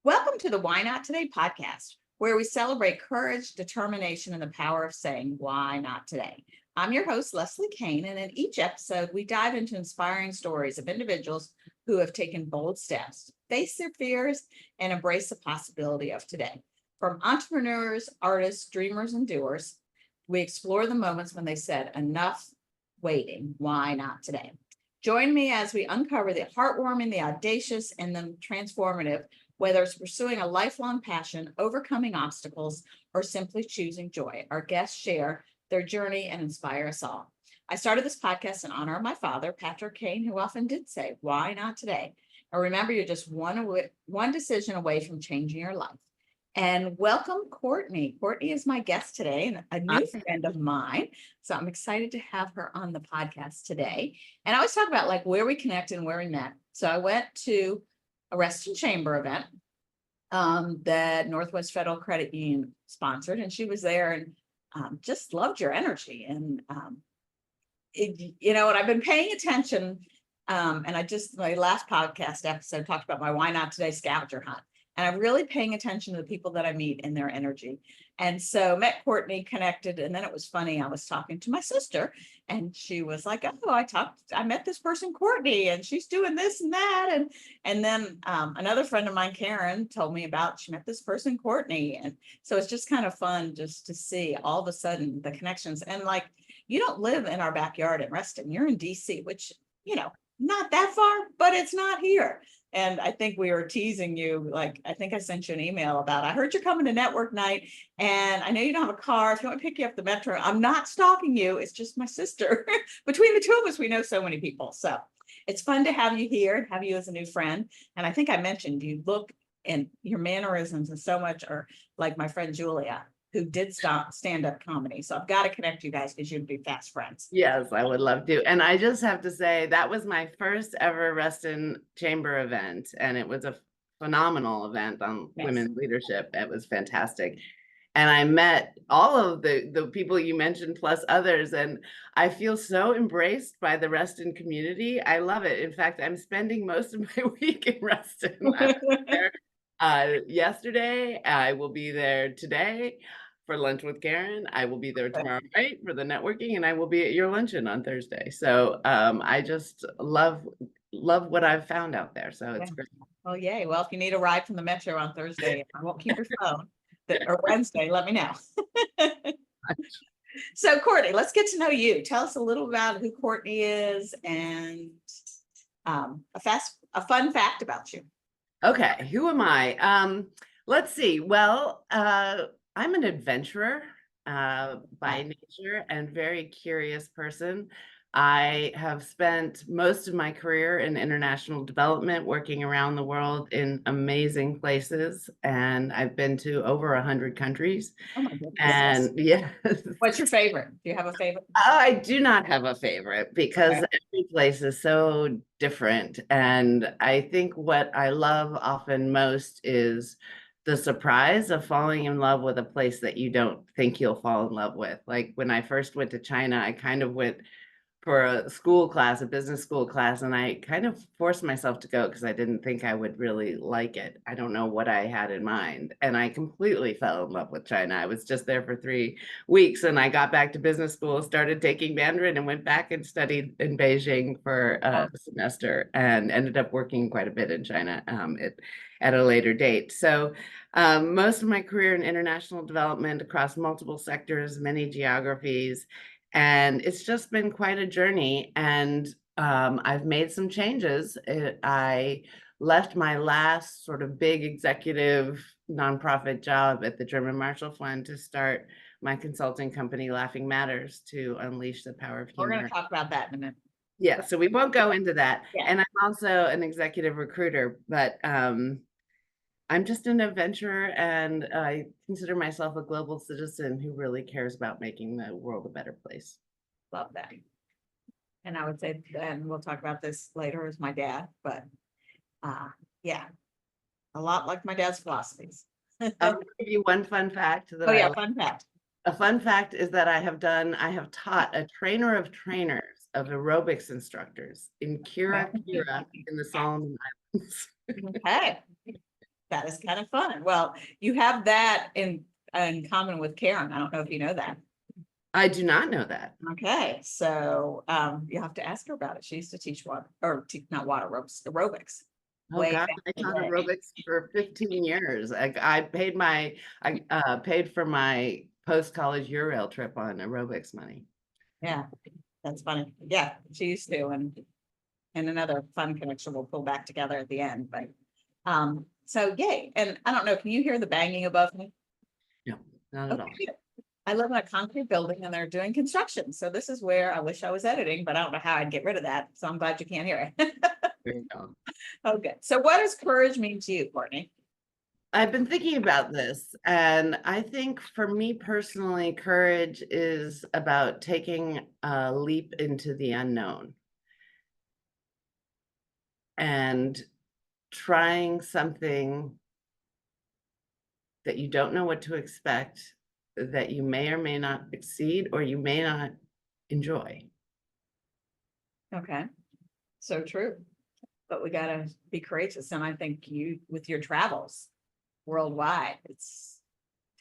Welcome to the Why Not Today podcast, where we celebrate courage, determination, and the power of saying, why not today? I'm your host, Leslie Kane, and in each episode, we dive into inspiring stories of individuals who have taken bold steps, faced their fears, and embraced the possibility of today. From entrepreneurs, artists, dreamers, and doers, we explore the moments when they said, enough waiting, why not today? Join me as we uncover the heartwarming, the audacious, and the transformative, whether it's pursuing a lifelong passion, overcoming obstacles, or simply choosing joy. Our guests share their journey and inspire us all. I started this podcast in honor of my father, Patrick Kane, who often did say, why not today? And remember, you're just one decision away from changing your life. And welcome, Courtney. Courtney is my guest today and a new friend of mine. So I'm excited to have her on the podcast today. And I always talk about like where we connected and where we met. So I went to a Reston Chamber event that Northwest Federal Credit Union sponsored, and she was there and just loved your energy. And and I've been paying attention. And my last podcast episode talked about my Why Not Today scavenger hunt. And I'm really paying attention to the people that I meet and their energy. And so met Courtney, connected. And then it was funny. I was talking to my sister and she was like, oh, I met this person, Courtney, and she's doing this and that. And then another friend of mine, Karen, told me about, she met this person, Courtney. And so it's just kind of fun just to see all of a sudden the connections. And like, you don't live in our backyard in Reston, you're in DC, which, not that far, but it's not here. And I think we were teasing you, like, I think I sent you an email about, I heard you're coming to network night and I know you don't have a car. If you want to pick you up the metro, I'm not stalking you. It's just my sister. Between the two of us, we know so many people. So it's fun to have you here and have you as a new friend. And I think I mentioned you look and your mannerisms and so much are like my friend Julia, who did stand-up comedy. So I've got to connect you guys because you'd be fast friends. Yes, I would love to. And I just have to say that was my first ever Reston Chamber event. And it was a phenomenal event on women's leadership. It was fantastic. And I met all of the people you mentioned, plus others. And I feel so embraced by the Reston community. I love it. In fact, I'm spending most of my week in Reston. I was there yesterday. I will be there today for lunch with Karen. I will be there tomorrow night for the networking, and I will be at your luncheon on Thursday. So I just love what I've found out there. So it's great. Well, yay. Well, if you need a ride from the metro on Thursday, I won't keep your phone. Or Wednesday, let me know. So Courtney, let's get to know you. Tell us a little about who Courtney is and a fun fact about you. Okay, who am I? Let's see. Well, I'm an adventurer by nature and very curious person. I have spent most of my career in international development, working around the world in amazing places. And I've been to over 100 countries. Oh my goodness. And yes. What's your favorite? Do you have a favorite? I do not have a favorite because every place is so different. And I think what I love often most is the surprise of falling in love with a place that you don't think you'll fall in love with. Like when I first went to China, I kind of went for a school class, a business school class, and I kind of forced myself to go because I didn't think I would really like it. I don't know what I had in mind. And I completely fell in love with China. I was just there for 3 weeks and I got back to business school, started taking Mandarin and went back and studied in Beijing for a semester and ended up working quite a bit in China at a later date. So most of my career in international development across multiple sectors, many geographies, and it's just been quite a journey. And I've made some changes. I left my last sort of big executive nonprofit job at the German Marshall Fund to start my consulting company, LaughingMatters, to unleash the power of humor. We're going to talk about that in a minute. Yeah, so we won't go into that. Yeah. And I'm also an executive recruiter, but I'm just an adventurer, and I consider myself a global citizen who really cares about making the world a better place. Love that. And I would say, and we'll talk about this later, is my dad, but yeah, a lot like my dad's philosophies. I'll give you one fun fact. Fun fact. A fun fact is that I have taught a trainer of trainers of aerobics instructors in Kira in the Solomon Islands. Okay. That is kind of fun. Well, you have that in common with Karen. I don't know if you know that. I do not know that. Okay, so you have to ask her about it. She used to teach water, or not water aerobics. Oh Way God, back I in taught the day. aerobics for 15 years. I paid for my post-college Eurail trip on aerobics money. Yeah, that's funny. Yeah, she used to, and another fun connection we'll pull back together at the end. But so yay. And I don't know, can you hear the banging above me? No, not at Okay, all. good. I live in a concrete building and they're doing construction. So this is where I wish I was editing, but I don't know how I'd get rid of that. So I'm glad you can't hear it. There you go. Okay. So what does courage mean to you, Courtney? I've been thinking about this, and I think for me personally, courage is about taking a leap into the unknown and trying something that you don't know what to expect, that you may or may not exceed or you may not enjoy. Okay. So true. But we gotta be courageous. And I think you, with your travels worldwide, it's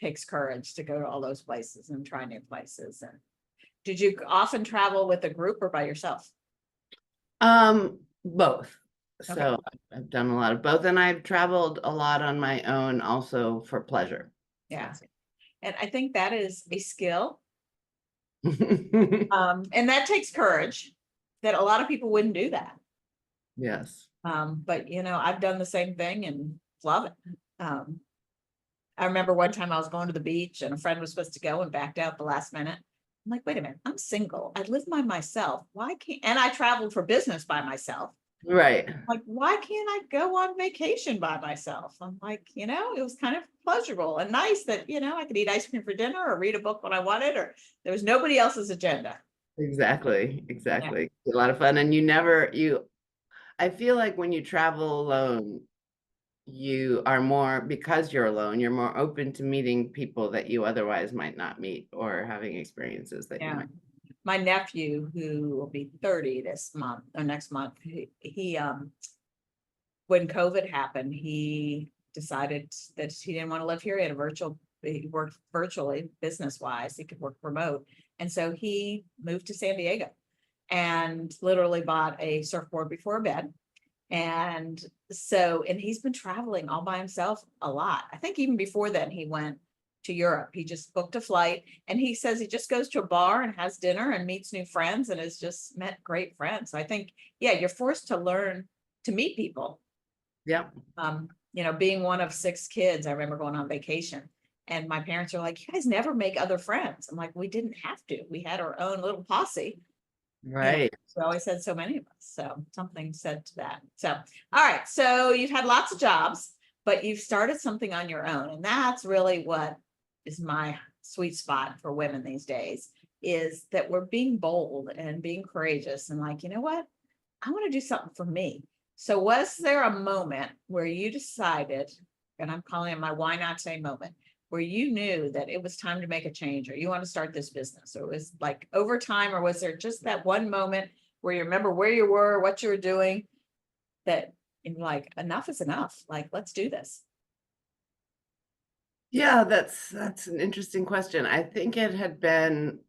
takes courage to go to all those places and try new places. And did you often travel with a group or by yourself? Both. Okay. So I've done a lot of both, and I've traveled a lot on my own also for pleasure. Yeah. And I think that is a skill. So. And that takes courage that a lot of people wouldn't do that. Yes. But I've done the same thing and love it. I remember one time I was going to the beach and a friend was supposed to go and backed out the last minute. I'm like, wait a minute, I'm single. I live by myself. Why can't, and I traveled for business by myself. Right. Like, why can't I go on vacation by myself? I'm like, it was kind of pleasurable and nice that, I could eat ice cream for dinner or read a book when I wanted, or there was nobody else's agenda. Exactly. Yeah. Exactly. A lot of fun. And I feel like when you travel alone, you are more, because you're alone, you're more open to meeting people that you otherwise might not meet or having experiences that you Yeah. might. My nephew, who will be 30 this month or next month, he when COVID happened, he decided that he didn't want to live here. He worked virtually, business wise, he could work remote. And so he moved to San Diego and literally bought a surfboard before bed. And he's been traveling all by himself a lot. I think even before then, he went to Europe. He just booked a flight and he says he just goes to a bar and has dinner and meets new friends and has just met great friends. So I think, yeah, you're forced to learn to meet people. Yeah. Being one of 6 kids, I remember going on vacation and my parents are like, you guys never make other friends. I'm like, we didn't have to. We had our own little posse. Right. We always had so many of us. So something said to that. So, all right. So you've had lots of jobs, but you've started something on your own. And that's really what is my sweet spot for women these days, is that we're being bold and being courageous and like, you know what? I want to do something for me. So was there a moment where you decided, and I'm calling it my why not today moment, where you knew that it was time to make a change or you want to start this business, or it was like over time, or was there just that one moment where you remember where you were, what you were doing, that and you're like, enough is enough, like let's do this? Yeah, that's an interesting question. I think it had been,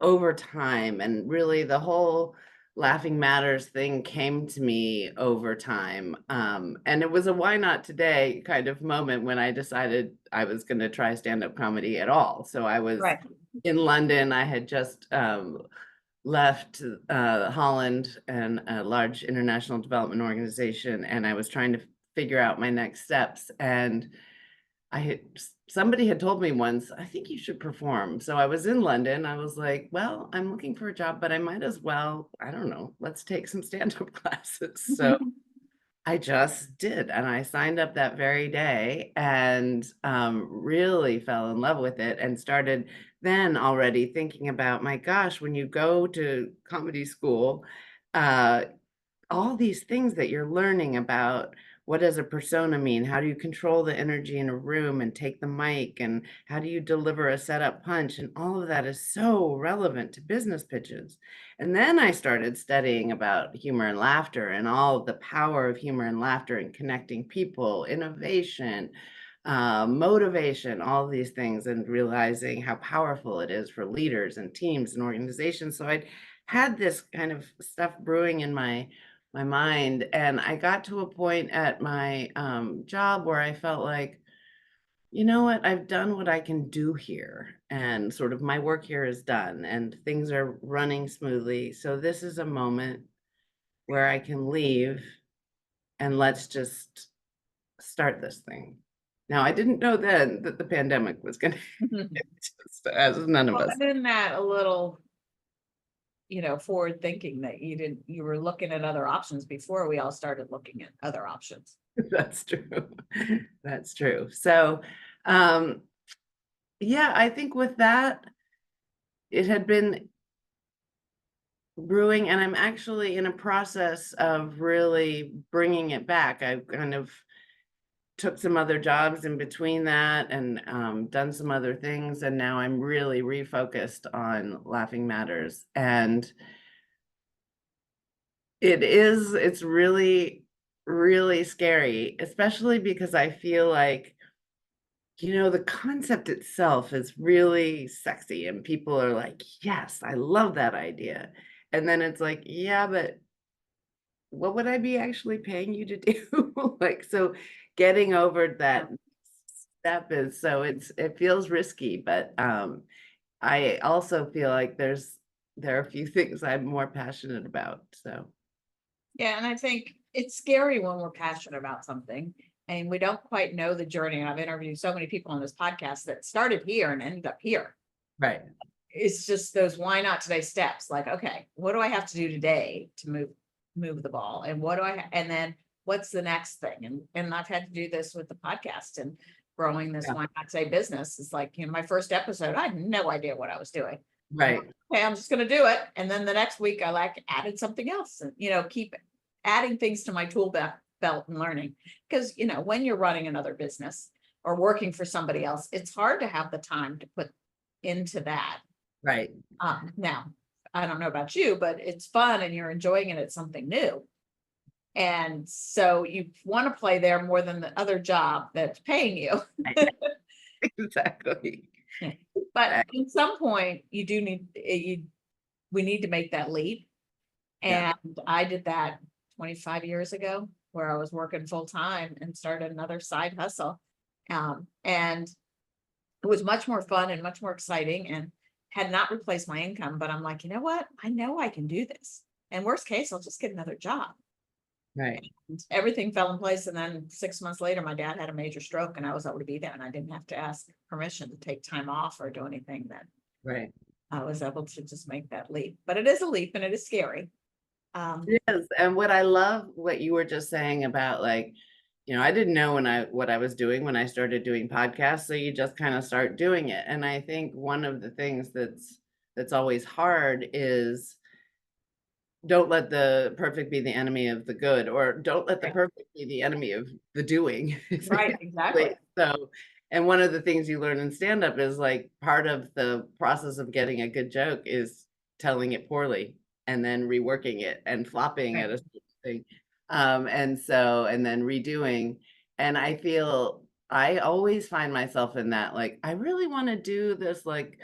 over time, and really the whole Laughing Matters thing came to me over time. And it was a why not today kind of moment when I decided I was going to try stand-up comedy at all. So I was Right. in London. I had just left Holland and a large international development organization, and I was trying to figure out my next steps. And somebody had told me once, I think you should perform. So I was in London. I was like, well, I'm looking for a job, but I might as well, I don't know, let's take some stand-up classes. So I just did. And I signed up that very day and really fell in love with it and started then already thinking about, my gosh, when you go to comedy school, all these things that you're learning about what does a persona mean? How do you control the energy in a room and take the mic? And how do you deliver a setup punch? And all of that is so relevant to business pitches. And then I started studying about humor and laughter and all of the power of humor and laughter and connecting people, innovation, motivation, all of these things, and realizing how powerful it is for leaders and teams and organizations. So I had this kind of stuff brewing in my mind, and I got to a point at my job where I felt like, you know what, I've done what I can do here, and sort of my work here is done, and things are running smoothly. So this is a moment where I can leave, and let's just start this thing. Now, I didn't know then that the pandemic was going to hit, as none of Well, us. isn't that a little, forward thinking that you were looking at other options before we all started looking at other options? That's true. That's true. So, um, yeah, I think with that, it had been brewing, and I'm actually in a process of really bringing it back. I've kind of took some other jobs in between that and done some other things, and now I'm really refocused on Laughing Matters. And it's really, really scary, especially because I feel like, the concept itself is really sexy and people are like, yes, I love that idea. And then it's like, yeah, but what would I be actually paying you to do? Like, so getting over that step is, so it feels risky, but I also feel like there are a few things I'm more passionate about. So Yeah, and I think it's scary when we're passionate about something and we don't quite know the journey. And I've interviewed so many people on this podcast that started here and ended up here. right. It's just those why not today steps. Like, okay, what do I have to do today to move the ball? And and then what's the next thing? And I've had to do this with the podcast and growing this Yeah. why not today business. It's like, my first episode, I had no idea what I was doing. Right. Okay, I'm just going to do it. And then the next week I added something else and, keep adding things to my tool belt and learning. Because, when you're running another business or working for somebody else, it's hard to have the time to put into that. Right. Now, I don't know about you, but it's fun and you're enjoying it. It's something new. And so you want to play there more than the other job that's paying you. Exactly. But at some point you do we need to make that leap. Yeah. And I did that 25 years ago, where I was working full time and started another side hustle. And it was much more fun and much more exciting and had not replaced my income. But I'm like, you know what? I know I can do this. And worst case, I'll just get another job. Right. And everything fell in place. And then 6 months later, my dad had a major stroke and I was able to be there. And I didn't have to ask permission to take time off or do anything. Then Right. I was able to just make that leap. But it is a leap and it is scary. It is. And what I love what you were just saying about, like, I didn't know what I was doing when I started doing podcasts. So you just kind of start doing it. And I think one of the things that's always hard is don't let the perfect be the enemy of the good, or don't let the perfect be the enemy of the doing. Right, exactly. So, and one of the things you learn in stand-up is, like, part of the process of getting a good joke is telling it poorly and then reworking it and flopping Right. at a certain thing. And then redoing. And I always find myself in that, like, I really want to do this, like,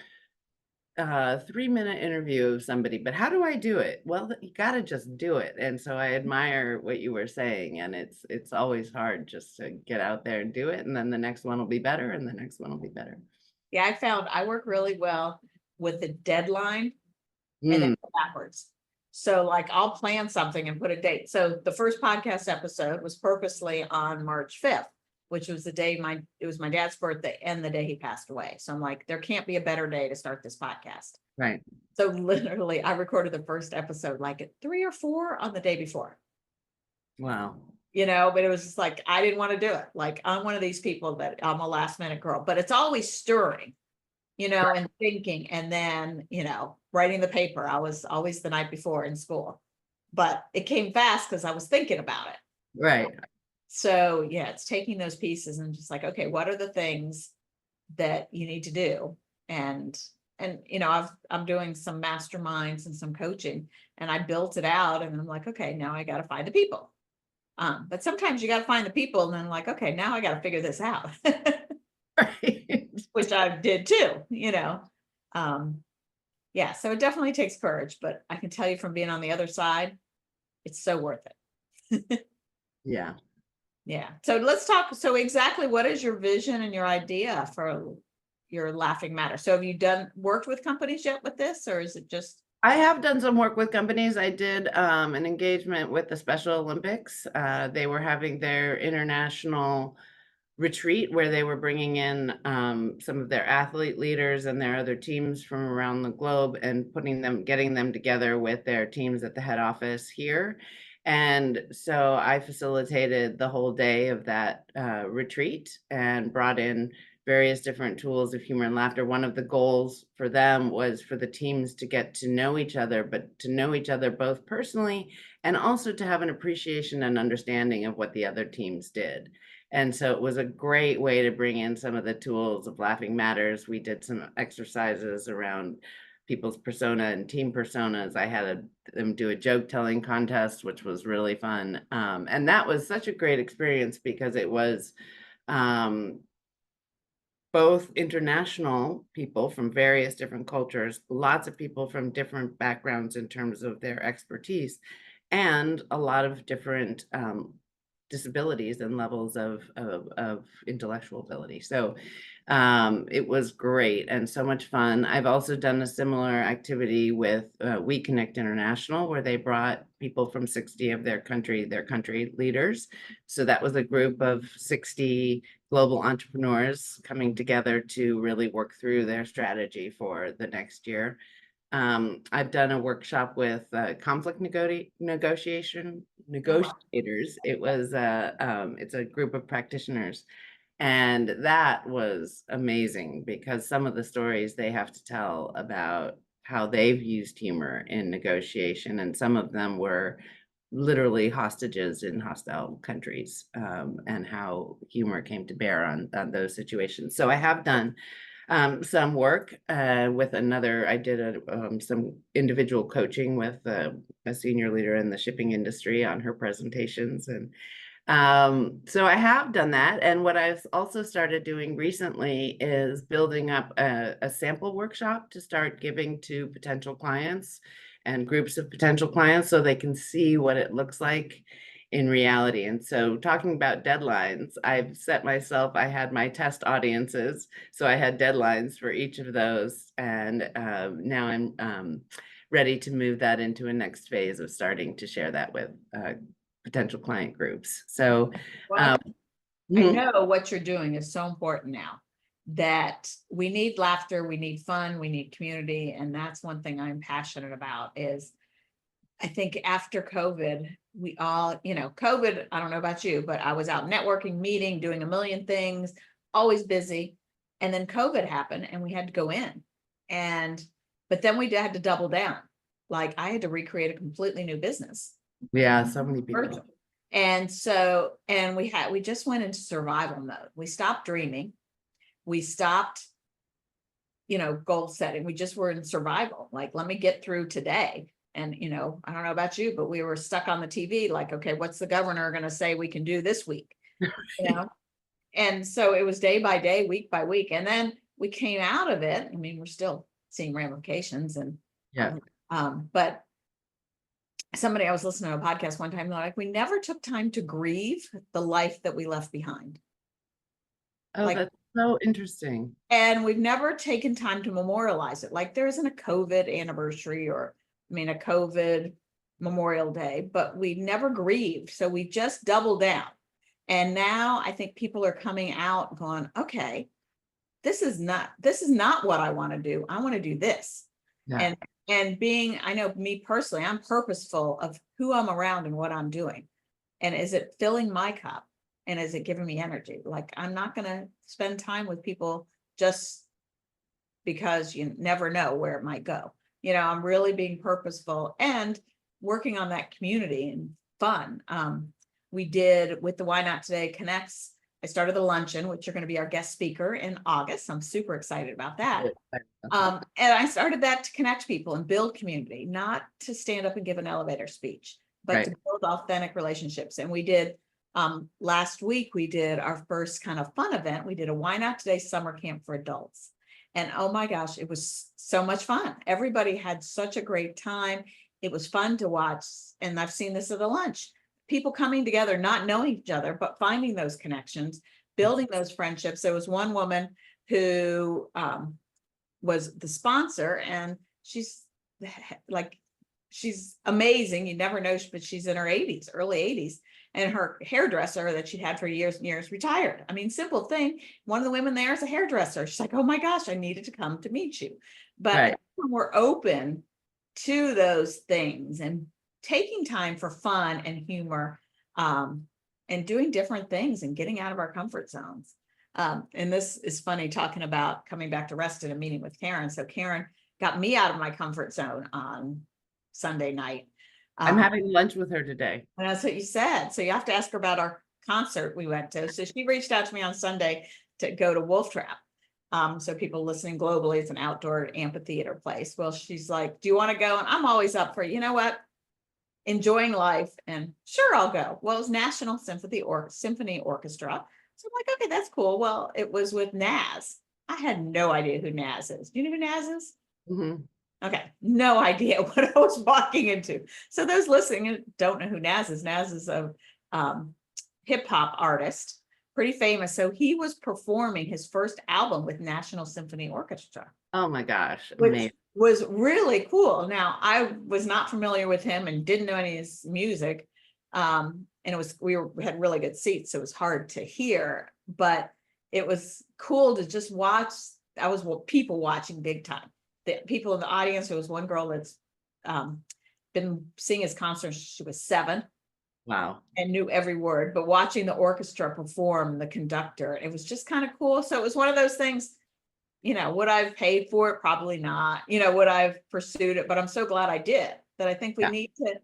3-minute interview of somebody, but how do I do it? Well, you got to just do it. And so I admire what you were saying, and it's always hard just to get out there and do it, and then the next one will be better, and the next one will be better. Yeah, I found I work really well with the deadline and then go backwards. So like I'll plan something and put a date. So the first podcast episode was purposely on March 5th, which was the day it was my dad's birthday and the day he passed away. So I'm like, there can't be a better day to start this podcast. Right. So literally I recorded the first episode like at 3 or 4 on the day before. Wow. But it was just like, I didn't want to do it. Like, I'm one of these people that I'm a last minute girl, but it's always stirring, Right. and thinking, and then, writing the paper. I was always the night before in school, but it came fast because I was thinking about it. Right. So yeah, it's taking those pieces and just like, okay, what are the things that you need to do? And I'm doing some masterminds and some coaching, and I built it out, and I'm like, okay, now I got to find the people. But sometimes you got to find the people, and then like, okay, now I got to figure this out, Right. which I did too. Um, yeah, so it definitely takes courage, but I can tell you from being on the other side, it's so worth it. Yeah. Yeah. So let's talk. So exactly what is your vision and your idea for your Laughing Matter? So have you worked with companies yet with this, or is it just? I have done some work with companies. I did an engagement with the Special Olympics. They were having their international retreat where they were bringing in some of their athlete leaders and their other teams from around the globe and getting them together with their teams at the head office here. And so I facilitated the whole day of that retreat and brought in various different tools of humor and laughter. One of the goals for them was for the teams to get to know each other, but to know each other both personally and also to have an appreciation and understanding of what the other teams did. And so it was a great way to bring in some of the tools of Laughing Matters. We did some exercises around people's persona and team personas. I had them do a joke telling contest, which was really fun. And that was such a great experience because it was both international people from various different cultures, lots of people from different backgrounds in terms of their expertise, and a lot of different disabilities and levels of intellectual ability. So it was great and so much fun. I've also done a similar activity with We Connect International, where they brought people from 60 of their country leaders. So that was a group of 60 global entrepreneurs coming together to really work through their strategy for the next year. I've done a workshop with conflict negotiators. It's a group of practitioners, and that was amazing because some of the stories they have to tell about how they've used humor in negotiation, and some of them were literally hostages in hostile countries, and how humor came to bear on those situations. So I have done some work with another. I did some individual coaching with a senior leader in the shipping industry on her presentations. And so I have done that. And what I've also started doing recently is building up a sample workshop to start giving to potential clients and groups of potential clients so they can see what it looks like in reality. And so talking about deadlines, I've set myself, I had my test audiences. So I had deadlines for each of those. And now I'm ready to move that into a next phase of starting to share that with potential client groups. So Well, I mhm, know what you're doing is so important now, that we need laughter, we need fun, we need community. And that's one thing I'm passionate about is I think after COVID, we all, COVID, I don't know about you, but I was out networking, meeting, doing a million things, always busy. And then COVID happened and we had to go in. But then we had to double down. Like I had to recreate a completely new business. yeah, so many people. Virtual. And we just went into survival mode. We stopped dreaming. We stopped, goal setting. We just were in survival. Like, let me get through today. And, I don't know about you, but we were stuck on the TV. Like, okay, what's the governor going to say we can do this week? And so it was day by day, week by week. And then we came out of it. I mean, we're still seeing ramifications Yeah. but I was listening to a podcast one time, they're like, we never took time to grieve the life that we left behind. Oh, that's so interesting. And we've never taken time to memorialize it. Like there isn't a COVID anniversary a COVID Memorial Day, but we never grieved. So we just doubled down. And now I think people are coming out going, okay, this is not what I want to do. I want to do this. Yeah. And I know me personally, I'm purposeful of who I'm around and what I'm doing. And is it filling my cup? And is it giving me energy? Like, I'm not going to spend time with people just because you never know where it might go. I'm really being purposeful and working on that community and fun. we did with the Why Not Today Connects. I started the luncheon, which you're going to be our guest speaker in August. I'm super excited about that. And I started that to connect people and build community, not to stand up and give an elevator speech, but to build authentic relationships. And we did, last week, we did our first kind of fun event. We did a Why Not Today summer camp for adults. And oh my gosh, it was so much fun. Everybody had such a great time. It was fun to watch. And I've seen this at a lunch, people coming together, not knowing each other, but finding those connections, building those friendships. There was one woman who was the sponsor, and she's like, she's amazing. You never know, but she's in her 80s, early 80s. And her hairdresser that she'd had for years and years retired. I mean, simple thing. One of the women there is a hairdresser. She's like, oh my gosh, I needed to come to meet you. But we're open to those things and taking time for fun and humor, and doing different things and getting out of our comfort zones. And this is funny, talking about coming back to Reston and meeting with Karen. So Karen got me out of my comfort zone on Sunday night. I'm having lunch with her today. And that's what you said. So you have to ask her about our concert we went to. So she reached out to me on Sunday to go to Wolf Trap. So people listening globally, it's an outdoor amphitheater place. Well, she's like, do you want to go? And I'm always up for, you know what? Enjoying life. And sure, I'll go. Well, it's National Symphony Orchestra. So I'm like, okay, that's cool. Well, it was with Naz. I had no idea who Naz is. Do you know who Naz is? Mm-hmm. Okay, no idea what I was walking into. So those listening don't know who Naz is. Naz is a hip hop artist, pretty famous. So he was performing his first album with National Symphony Orchestra. Oh my gosh, which was really cool. Now, I was not familiar with him and didn't know any of his music. And it was, we had really good seats, so it was hard to hear, but it was cool to just watch. I was people watching big time. The people in the audience, there was one girl that's been seeing his concert since she was 7. Wow. And knew every word, but watching the orchestra perform, the conductor, it was just kind of cool. So it was one of those things, you know, would I've paid for it? Probably not. You know, would I've pursued it? But I'm so glad I did. That I think we need to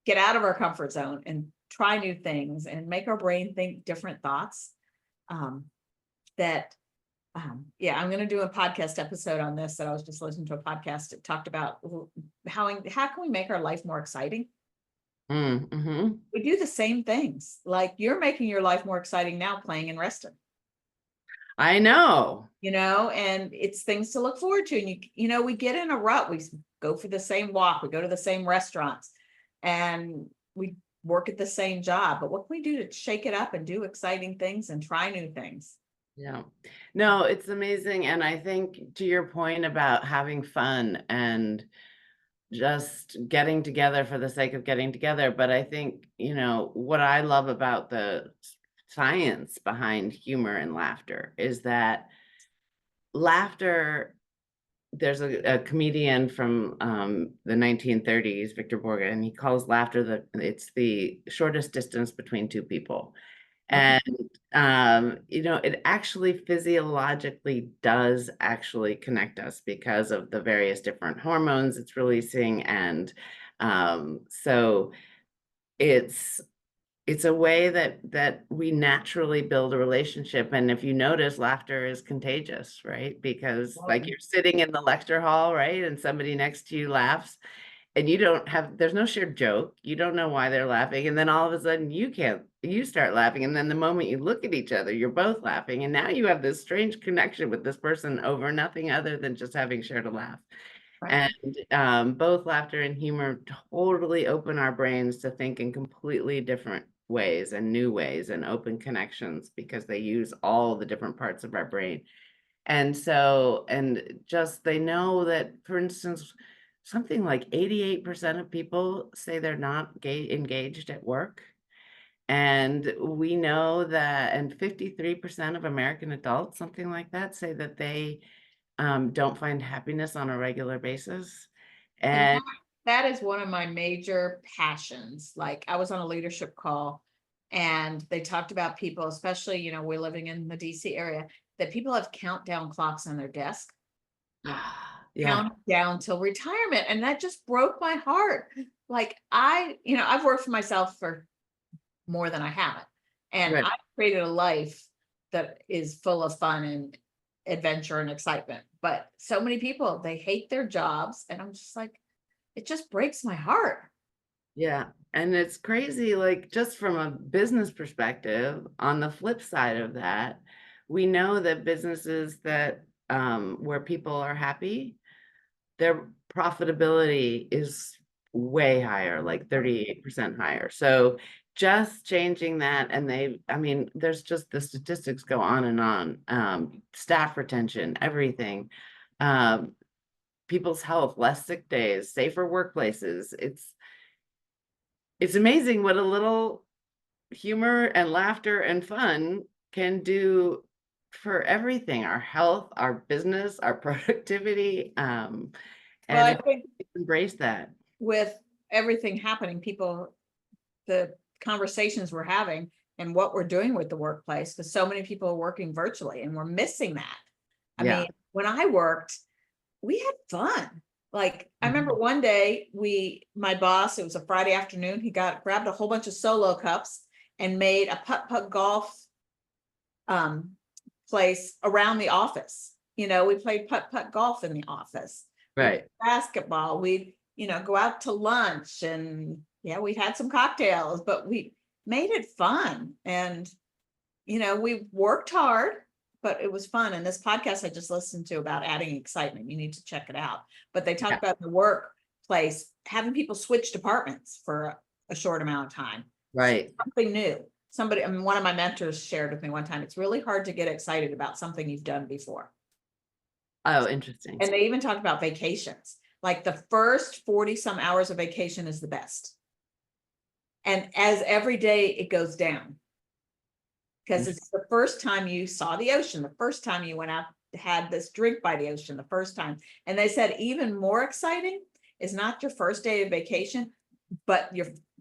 get out of our comfort zone and try new things and make our brain think different thoughts. I'm going to do a podcast episode on this, that I was just listening to a podcast that talked about how can we make our life more exciting? Mm-hmm. We do the same things. Like, you're making your life more exciting now playing in Reston. I know. You know, and it's things to look forward to. And you know, we get in a rut. We go for the same walk. We go to the same restaurants, and we work at the same job. But what can we do to shake it up and do exciting things and try new things? Yeah, no, it's amazing. And I think to your point about having fun and just getting together for the sake of getting together. But I think, you know, what I love about the science behind humor and laughter is that laughter, there's a comedian from the 1930s, Victor Borge, and he calls laughter it's the shortest distance between two people. And, you know, it actually physiologically does actually connect us because of the various different hormones it's releasing. And so it's a way that we naturally build a relationship. And if you notice, laughter is contagious, right? Because like, you're sitting in the lecture hall, right? And somebody next to you laughs, and there's no shared joke. You don't know why they're laughing. And then all of a sudden you start laughing. And then the moment you look at each other, you're both laughing. And now you have this strange connection with this person over nothing other than just having shared a laugh. Right. And both laughter and humor totally open our brains to think in completely different ways and new ways and open connections, because they use all the different parts of our brain. And so, and just, they know that, for instance, something like 88% of people say they're not engaged at work. And we know that, and 53% of American adults, something like that, say that they don't find happiness on a regular basis. And that is one of my major passions. Like, I was on a leadership call, and they talked about people, especially, you know, we're living in the DC area, that people have countdown clocks on their desk. Count down till retirement. And that just broke my heart. Like, I've worked for myself for more than I haven't. And Right. I've created a life that is full of fun and adventure and excitement. But so many people, they hate their jobs. And I'm just like, it just breaks my heart. Yeah. And it's crazy, like just from a business perspective, on the flip side of that, we know that businesses that where people are happy, their profitability is way higher, like 38% higher. So just changing that, and I mean, there's just the statistics go on and on. Staff retention, everything. Um, People's health, less sick days, safer workplaces. It's amazing what a little humor and laughter and fun can do for everything, our health, our business, our productivity. Well, And I if think we embrace that. with everything happening, people, the conversations we're having and what we're doing with the workplace, because so many people are working virtually and we're missing that. I Yeah. mean, when I worked, we had fun. Like I remember one day my boss, it was a Friday afternoon, he grabbed a whole bunch of solo cups and made a putt-putt golf um, place around the office. We played putt-putt golf in the office. We played Right. basketball. We'd, go out to lunch and yeah, we had some cocktails, but we made it fun. And, we worked hard, but it was fun. And this podcast I just listened to about adding excitement, you need to check it out. But they talk Yeah. about the workplace, having people switch departments for a short amount of time. Right. Something new. One of my mentors shared with me one time, it's really hard to get excited about something you've done before. Oh, interesting. And they even talked about vacations. Like the first 40 some hours of vacation is the best. And as every day it goes down. Because it's the first time you saw the ocean, the first time you went out, had this drink by the ocean, the first time. And they said even more exciting is not your first day of vacation, but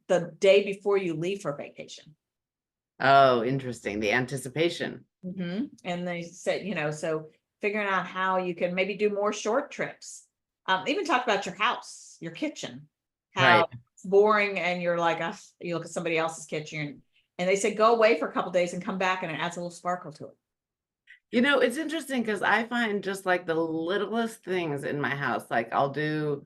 the day before you leave for vacation. Oh, interesting. The anticipation. And they said, so figuring out how you can maybe do more short trips. Even talk about your house, your kitchen, how Right. it's boring and you're like, you look at somebody else's kitchen and they say, go away for a couple of days and come back and it adds a little sparkle to it. It's interesting because I find just like the littlest things in my house, like I'll do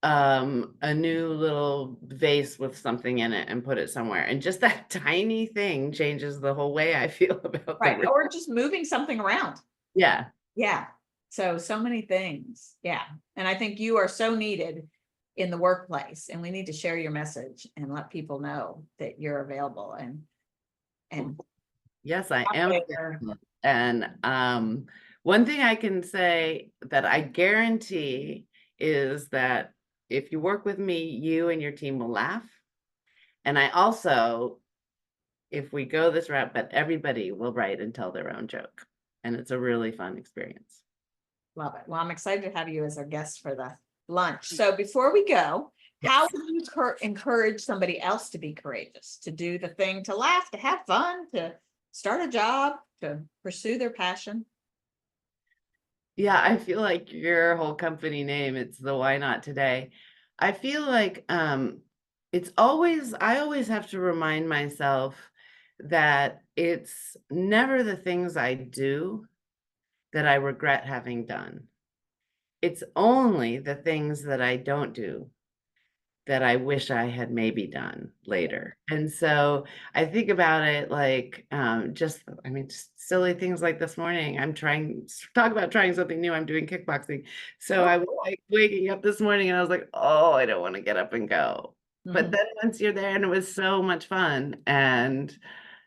a new little vase with something in it and put it somewhere. And just that tiny thing changes the whole way I feel about the Right. room. Or just moving something around. Yeah. Yeah. So many things. Yeah. And I think you are so needed in the workplace and we need to share your message and let people know that you're available and Yes, I am. there. And one thing I can say that I guarantee is that if you work with me, you and your team will laugh. And I also, if we go this route, but everybody will write and tell their own joke. And it's a really fun experience. Love it. Well, I'm excited to have you as our guest for the lunch. So before we go, how would you encourage somebody else to be courageous, to do the thing, to laugh, to have fun, to start a job, to pursue their passion? Yeah, I feel like your whole company name, it's the Why Not Today. I feel like I always have to remind myself that it's never the things I do that I regret having done. It's only the things that I don't do that I wish I had maybe done later. And so I think about it like just silly things like this morning. Talk about trying something new. I'm doing kickboxing. So I was like waking up this morning and I was like, oh, I don't want to get up and go. But then once you're there and it was so much fun. And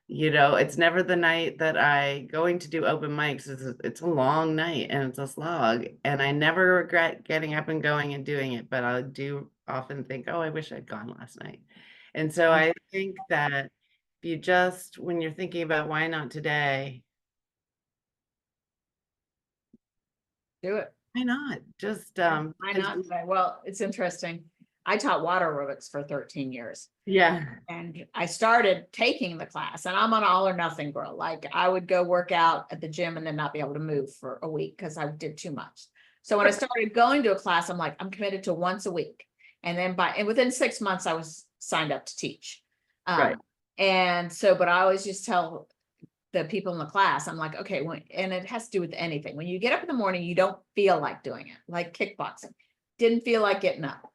it's never the night that going to do open mics. It's a long night and it's a slog. And I never regret getting up and going and doing it, but I do often think, oh, I wish I'd gone last night. And so I think that when you're thinking about why not today, Do it. why not? Just, Why not today? Well, it's interesting. I taught water aerobics for 13 years. yeah. And I started taking the class and I'm an all or nothing girl. Like I would go work out at the gym and then not be able to move for a week because I did too much. So when I started going to a class, I'm like, I'm committed to once a week. And then within 6 months, I was signed up to teach. Right. And so, but I always just tell the people in the class, I'm like, okay, and it has to do with anything. When you get up in the morning, you don't feel like doing it, like kickboxing. Didn't feel like getting up.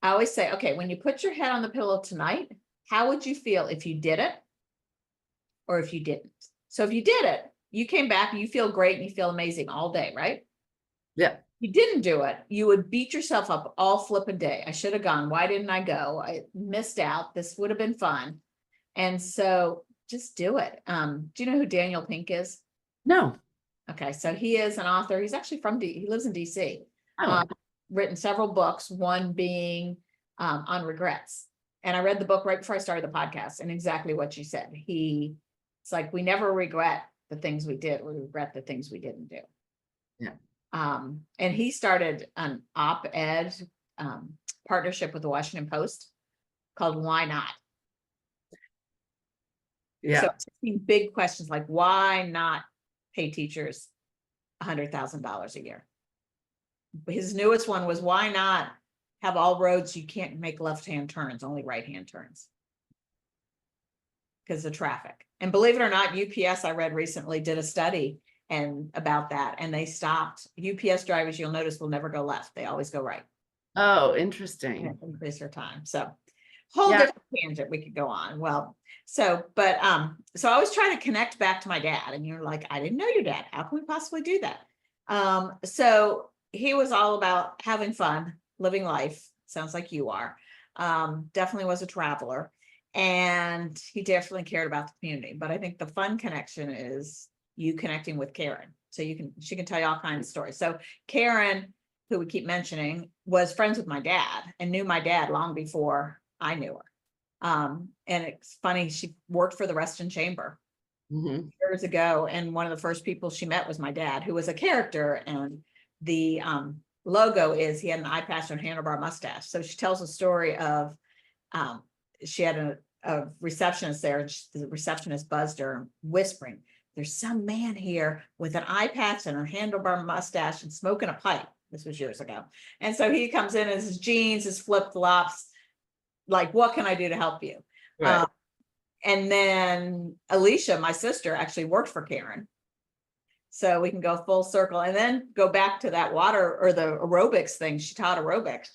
I always say, okay, when you put your head on the pillow tonight, how would you feel if you did it or if you didn't? So if you did it, you came back and you feel great and you feel amazing all day, right? Yeah. You didn't do it, you would beat yourself up all flipping day. I should have gone. Why didn't I go? I missed out. This would have been fun. And so just do it. Do you know who Daniel Pink is? No. Okay, so he is an author. He's actually from he lives in DC. Oh. Written several books, one being on regrets. And I read the book right before I started the podcast, and exactly what you said. It's like we never regret the things we did, we regret the things we didn't do. Yeah. And he started an op-ed partnership with the Washington Post called Why Not? Yeah. So asking big questions like, why not pay teachers $100,000 a year? His newest one was, why not have all roads you can't make left-hand turns, only right-hand turns? Because of traffic. And believe it or not, UPS, I read recently, did a study about that, and they stopped. UPS drivers, you'll notice, will never go left. They always go right. Oh, interesting. Increase their time. So whole Yeah. different tangent we could go on. Well, so I always try to connect back to my dad, and you're like, I didn't know your dad. How can we possibly do that? So he was all about having fun, living life. Sounds like you are. Definitely was a traveler, and he definitely cared about the community. But I think the fun connection is you connecting with Karen. So she can tell you all kinds of stories. So Karen, who we keep mentioning, was friends with my dad and knew my dad long before I knew her. And it's funny, she worked for the Reston Chamber years ago. And one of the first people she met was my dad, who was a character. And the logo is, he had an eye patch and handlebar mustache. So she tells a story of, she had a receptionist there, and the receptionist buzzed her, whispering, there's some man here with an eye patch and a handlebar mustache and smoking a pipe. This was years ago. And so he comes in in his jeans, his flip-flops, like, what can I do to help you? Right. And then Alicia, my sister, actually worked for Karen. So we can go full circle and then go back to that water or the aerobics thing. She taught aerobics.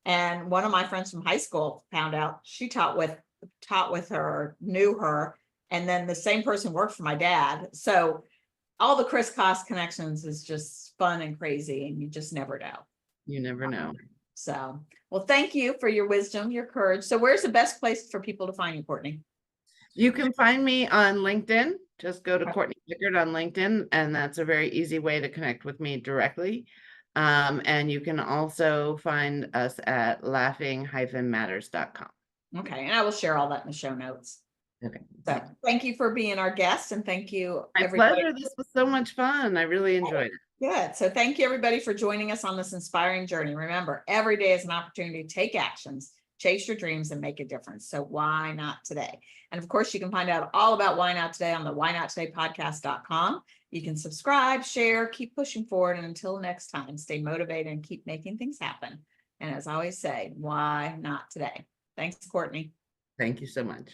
And one of my friends from high school found out she taught with her, knew her. And then the same person worked for my dad. So all the crisscross connections is just fun and crazy, and you just never know. You never know. So, well, thank you for your wisdom, your courage. So where's the best place for people to find you, Courtney? You can find me on LinkedIn. Just go to Courtney Bickert on LinkedIn, and that's a very easy way to connect with me directly. And you can also find us at laughing-matters.com. Okay, and I will share all that in the show notes. Okay. So thank you for being our guest, and thank you, My everybody. pleasure. This was so much fun. I really enjoyed it. Good. So thank you, everybody, for joining us on this inspiring journey. Remember, every day is an opportunity to take actions, chase your dreams, and make a difference. So why not today? And of course, you can find out all about Why Not Today on the whynottodaypodcast.com. You can subscribe, share, keep pushing forward. And until next time, stay motivated and keep making things happen. And as I always say, why not today? Thanks, Courtney. Thank you so much.